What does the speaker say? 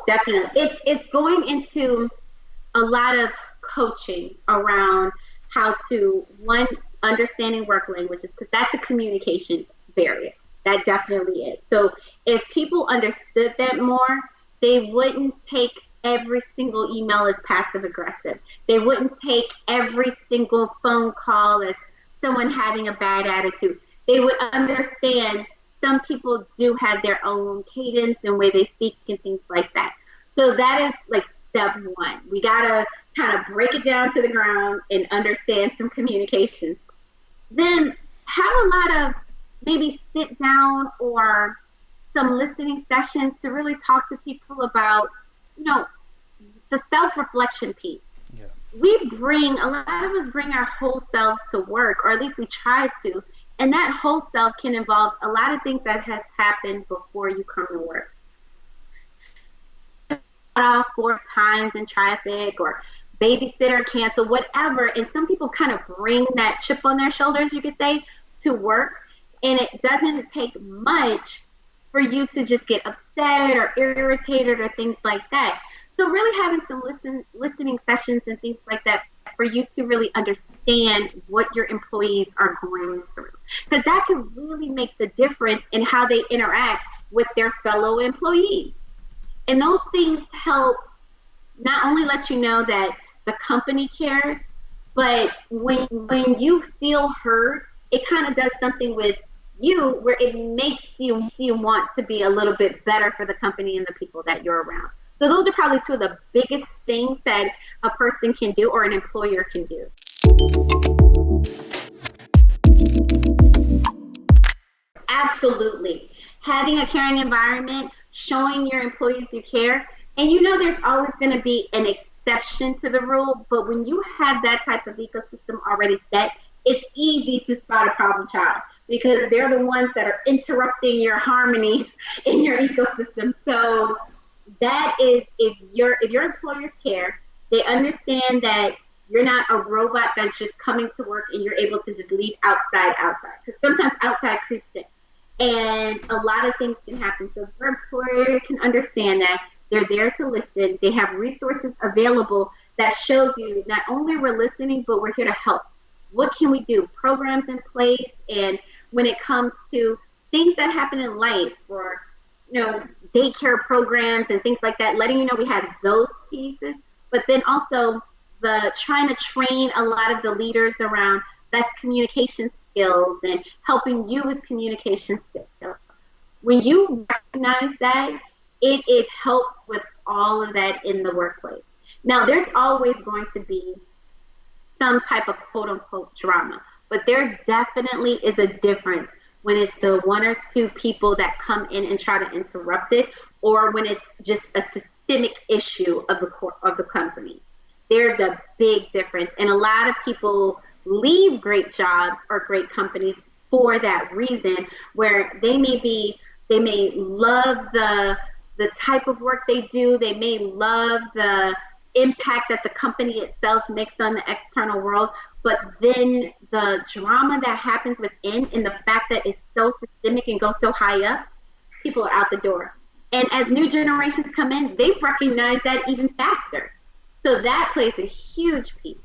Oh, definitely. It's going into a lot of coaching around how to, one, understanding work languages, because that's a communication barrier. That definitely is. So if people understood that more, they wouldn't take every single email as passive aggressive. They wouldn't take every single phone call as someone having a bad attitude. They would understand some people do have their own cadence and way they speak and things like that. So that is like step one. We gotta kind of break it down to the ground and understand some communication. Then have a lot of maybe sit down or some listening sessions to really talk to people about, you know, the self-reflection piece. Yeah. A lot of us bring our whole selves to work, or at least we try to, and that whole self can involve a lot of things that has happened before you come to work. Off 4 times in traffic, or babysitter cancel, whatever, and some people kind of bring that chip on their shoulders, you could say, to work, and it doesn't take much for you to just get upset or irritated or things like that. So really having some listening sessions and things like that for you to really understand what your employees are going through. Because that can really make the difference in how they interact with their fellow employees. And those things help not only let you know that the company cares, but when you feel heard, it kind of does something with you where it makes you want to be a little bit better for the company and the people that you're around. So those are probably two of the biggest things that a person can do or an employer can do. Absolutely. Having a caring environment, showing your employees you care, and you know there's always going to be an exception to the rule, but when you have that type of ecosystem already set, it's easy to spot a problem child because they're the ones that are interrupting your harmony in your ecosystem. So that is, if your employers care, they understand that you're not a robot that's just coming to work and you're able to just leave outside. Because sometimes outside creeps in. And a lot of things can happen. So your employer can understand that they're there to listen. They have resources available that shows you not only we're listening, but we're here to help. What can we do? Programs in place. And when it comes to things that happen in life, or daycare programs and things like that, letting you know we have those pieces. But then also the trying to train a lot of the leaders around best communication skills and helping you with communication skills. When you recognize that, it helps with all of that in the workplace. Now, there's always going to be some type of quote-unquote drama, but there definitely is a difference when it's the one or two people that come in and try to interrupt it, or when it's just a systemic issue of the company. There's a big difference, and a lot of people leave great jobs or great companies for that reason, where they may love the type of work they do, they may love the impact that the company itself makes on the external world, but then the drama that happens within and the fact that it's so systemic and goes so high up, people are out the door. And as new generations come in, they've recognized that even faster. So that plays a huge piece.